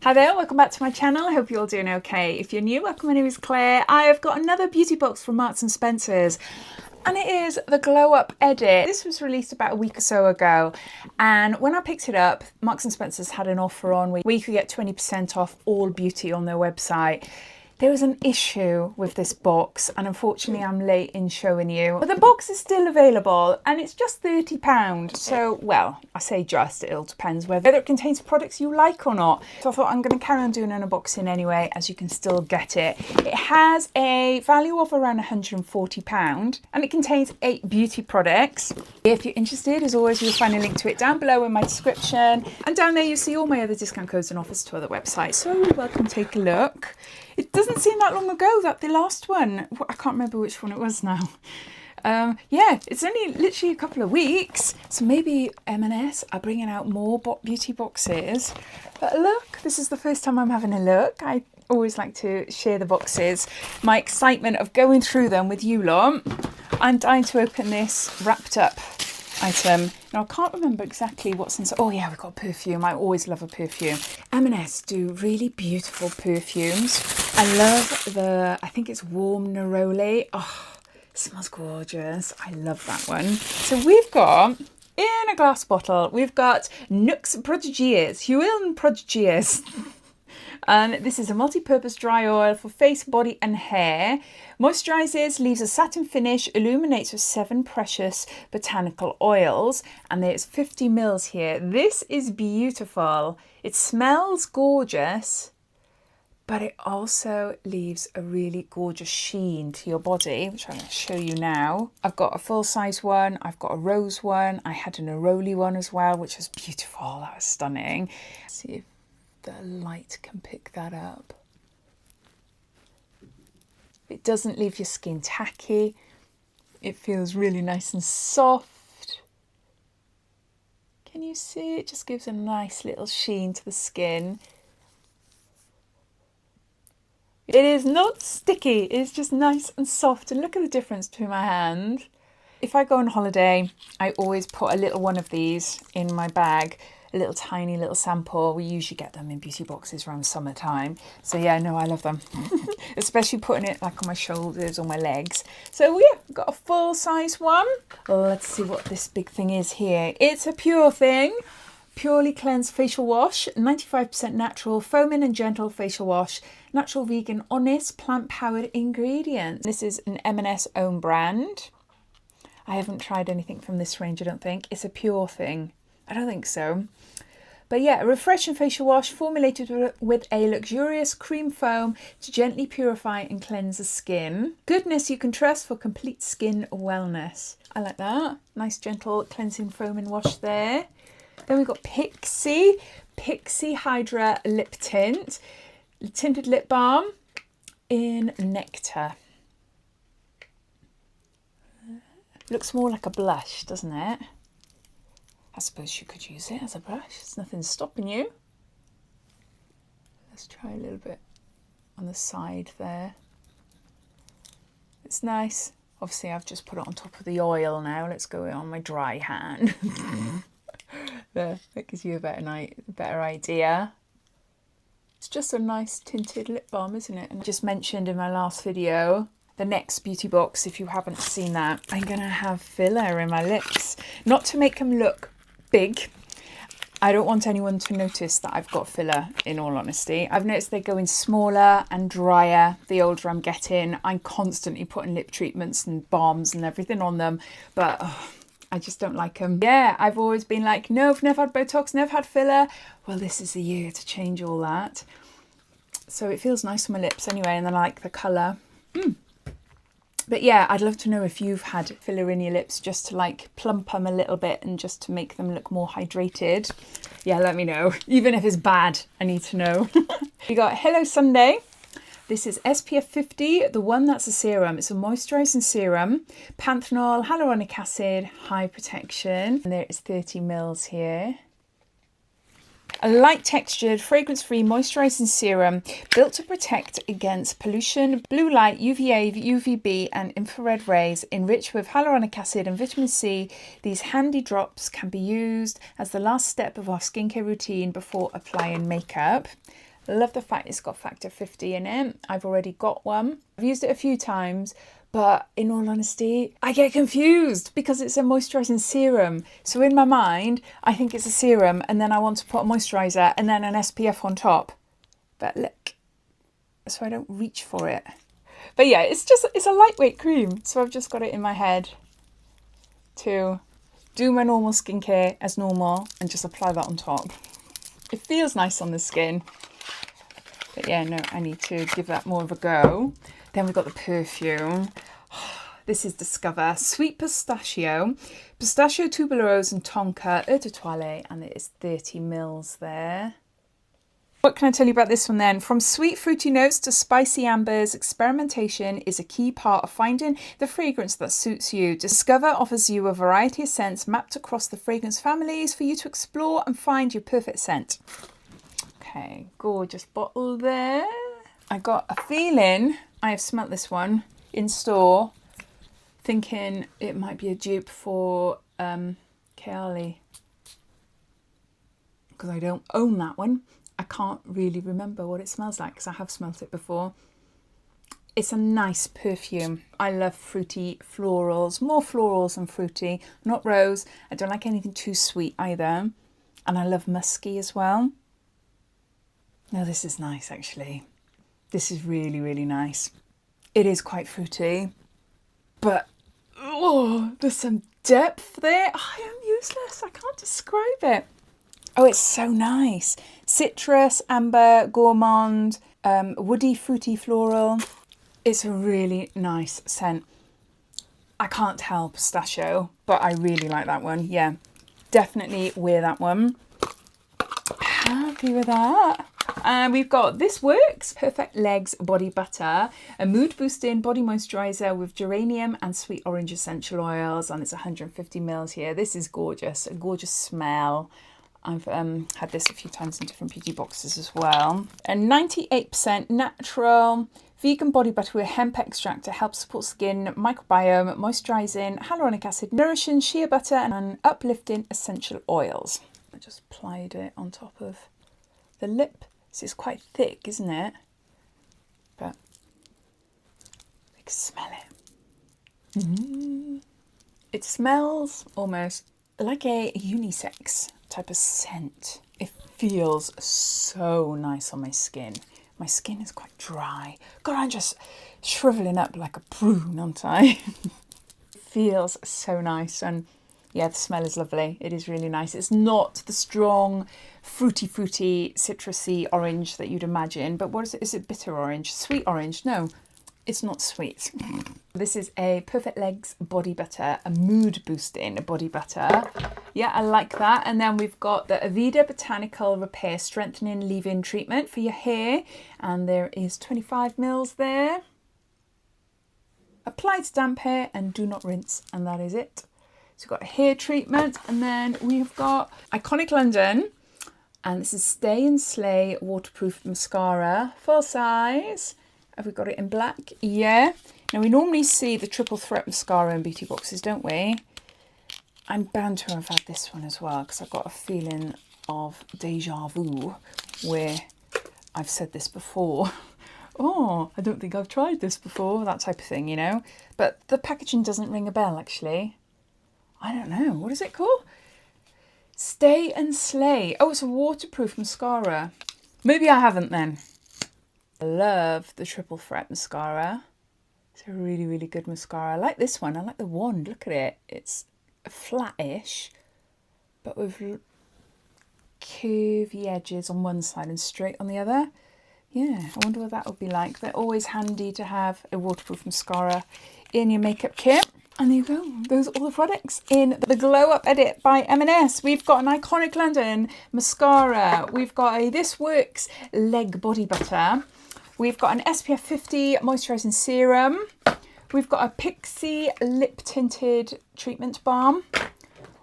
Hi there, welcome back to my channel. I hope you're all doing okay. If you're new, welcome. My name is Claire. I have got another beauty box from Marks and Spencer's, and it is the Glow Up Edit. This was released about a week or so ago, and when I picked it up, Marks and Spencer's had an offer on where you could get 20% off all beauty on their website. There was an issue with this box, and unfortunately I'm late in showing you. But the box is still available, and it's just £30. So, well, I say just, it all depends whether it contains products you like or not. So I thought I'm going to carry on doing an unboxing anyway, as you can still get it. It has a value of around £140, and it contains 8 beauty products. If you're interested, as always, you'll find a link to it down below in my description. And down there you'll see all my other discount codes and offers to other websites. So you're welcome to take a look. It doesn't seem that long ago that the last one, I can't remember which one it was now. Yeah, it's only literally a couple of weeks. So maybe M&S are bringing out more beauty boxes. But look, this is the first time I'm having a look. I always like to share the boxes. My excitement of going through them with you lot. I'm dying to open this wrapped up item. Now, I can't remember exactly what's inside. Oh yeah, we've got perfume. I always love a perfume. M&S do really beautiful perfumes. I love I think it's warm neroli. Oh, it smells gorgeous. I love that one. So we've got, in a glass bottle, we've got Nuxe Prodigieuse, Huile and Prodigieuse. And this is a multi-purpose dry oil for face, body and hair. Moisturizes, leaves a satin finish, illuminates with 7 precious botanical oils. And there's 50 mils here. This is beautiful. It smells gorgeous, but it also leaves a really gorgeous sheen to your body, which I'm going to show you now. I've got a full-size one. I've got a rose one. I had a neroli one as well, which was beautiful. That was stunning. Let's see if the light can pick that up. It doesn't leave your skin tacky. It feels really nice and soft. Can you see? It just gives a nice little sheen to the skin. It is not sticky. It's just nice and soft. And look at the difference between my hand. If I go on holiday, I always put a little one of these in my bag. A little tiny little sample. We usually get them in beauty boxes around summertime. So yeah, no, I love them. Especially putting it like on my shoulders or my legs. So yeah, I've got a full size one. Let's see what this big thing is here. It's a Pure Thing. Purely cleansed facial wash. 95% natural, foaming and gentle facial wash. Natural, vegan, honest, plant-powered ingredients. This is an M&S own brand. I haven't tried anything from this range, I don't think. It's a Pure Thing. I don't think so. But yeah, a refreshing facial wash formulated with a luxurious cream foam to gently purify and cleanse the skin. Goodness you can trust for complete skin wellness. I like that. Nice gentle cleansing foam and wash there. Then we've got Pixi HYDRA lip tint. Tinted lip balm in Nectar. Looks more like a blush, doesn't it? I suppose you could use it as a brush. There's nothing stopping you. Let's try a little bit on the side there. It's nice. Obviously, I've just put it on top of the oil now. Let's go on my dry hand. There, that gives you a better idea. It's just a nice tinted lip balm, isn't it? And I just mentioned in my last video, the next beauty box, if you haven't seen that, I'm going to have filler in my lips. Not to make them look big. I don't want anyone to notice that I've got filler, in all honesty. I've noticed they're going smaller and drier the older I'm getting. I'm constantly putting lip treatments and balms and everything on them, but I just don't like them. Yeah, I've always been like, no, I've never had Botox, never had filler. Well, this is the year to change all that. So it feels nice on my lips anyway, and then I like the colour. But yeah, I'd love to know if you've had filler in your lips just to like plump them a little bit and just to make them look more hydrated. Yeah, let me know. Even if it's bad, I need to know. We got Hello Sunday. This is SPF 50, the one that's a serum. It's a moisturising serum. Panthenol, hyaluronic acid, high protection. And there is 30 mils here. A light textured, fragrance-free moisturising serum built to protect against pollution, blue light, UVA, UVB and infrared rays, enriched with hyaluronic acid and vitamin C. These handy drops can be used as the last step of our skincare routine before applying makeup. Love the fact it's got factor 50 in it. I've already got one. I've used it a few times, but in all honesty, I get confused because it's a moisturising serum. So in my mind, I think it's a serum and then I want to put a moisturiser and then an SPF on top. But look, so I don't reach for it. But yeah, it's a lightweight cream. So I've just got it in my head to do my normal skincare as normal and just apply that on top. It feels nice on the skin. But yeah, no, I need to give that more of a go. Then we've got the perfume. This is Discover Sweet Pistachio, Pistachio Tuberose and Tonka Eau de Toilette, and it is 30 mils there. What can I tell you about this one then? From sweet fruity notes to spicy ambers, experimentation is a key part of finding the fragrance that suits you. Discover offers you a variety of scents mapped across the fragrance families for you to explore and find your perfect scent. Okay, gorgeous bottle there. I got a feeling I have smelt this one in store, thinking it might be a dupe for Keali, because I don't own that one. I can't really remember what it smells like because I have smelt it before. It's a nice perfume. I love fruity florals, more florals than fruity. Not rose. I don't like anything too sweet either. And I love musky as well. No, this is nice actually. This is really, really nice. It is quite fruity, but oh, there's some depth there. I am useless. I can't describe it. Oh, it's so nice. Citrus, amber, gourmand, woody, fruity, floral. It's a really nice scent. I can't tell pistachio, but I really like that one. Yeah, definitely wear that one. Happy with that. And we've got This Works Perfect Legs Body Butter, a mood boosting body moisturiser with geranium and sweet orange essential oils, and it's 150 mils here. This is gorgeous, a gorgeous smell. I've had this a few times in different beauty boxes as well. And 98% natural vegan body butter with hemp extract to help support skin microbiome, moisturising, hyaluronic acid, nourishing shea butter and uplifting essential oils. I just applied it on top of the lip. So it's quite thick, isn't it? But you can smell it. It smells almost like a unisex type of scent. It feels so nice on my skin. My skin is quite dry. God, I'm just shriveling up like a prune, aren't I? It feels so nice, and yeah, the smell is lovely. It is really nice. It's not the strong fruity, citrusy orange that you'd imagine, but what is it? Is it bitter orange? Sweet orange? No, it's not sweet. This is a Perfect Legs body butter, a mood boosting body butter. Yeah, I like that. And then we've got the Aveda Botanical Repair Strengthening Leave-In Treatment for your hair. And there is 25 mils there. Apply to damp hair and do not rinse. And that is it. So we've got a hair treatment. And then we've got Iconic London. And this is Stay and Slay Waterproof Mascara, full size. Have we got it in black? Yeah. Now we normally see the triple threat mascara in beauty boxes, don't we? I'm bound to have had this one as well because I've got a feeling of deja vu where I've said this before. Oh, I don't think I've tried this before, that type of thing, you know. But the packaging doesn't ring a bell actually. I don't know. What is it called? Stay and Slay. Oh, it's a waterproof mascara. Maybe I haven't then. I love the triple threat mascara. It's a really, really good mascara. I like this one. I like the wand. Look at it. It's flattish, but with curvy edges on one side and straight on the other. Yeah, I wonder what that would be like. They're always handy to have a waterproof mascara in your makeup kit. And there you go. Those are all the products in the Glow Up edit by M&S. We've got an Iconic London mascara. We've got a This Works leg body butter. We've got an SPF 50 moisturising serum. We've got a Pixi lip tinted treatment balm.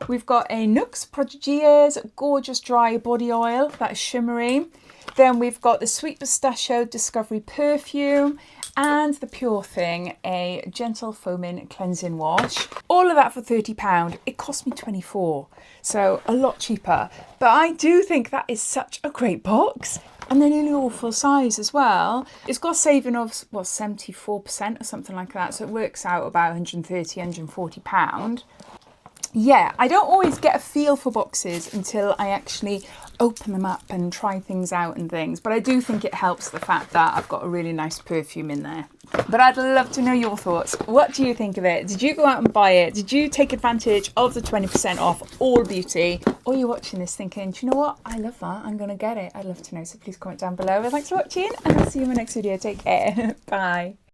We've got a Nuxe Prodigieuse gorgeous dry body oil that is shimmery. Then we've got the Sweet Pistachio Discovery perfume and the Pure Thing, a gentle foaming cleansing wash. All of that for £30. It cost me 24, so a lot cheaper. But I do think that is such a great box. And they're nearly all full size as well. It's got a saving of, what, 74% or something like that. So it works out about 130, 140 pound. Yeah, I don't always get a feel for boxes until I actually open them up and try things out and things. But I do think it helps the fact that I've got a really nice perfume in there. But I'd love to know your thoughts. What do you think of it? Did you go out and buy it? Did you take advantage of the 20% off All Beauty? Or are you watching this thinking, do you know what? I love that. I'm going to get it. I'd love to know. So please comment down below. Thanks for watching and I'll see you in my next video. Take care. Bye.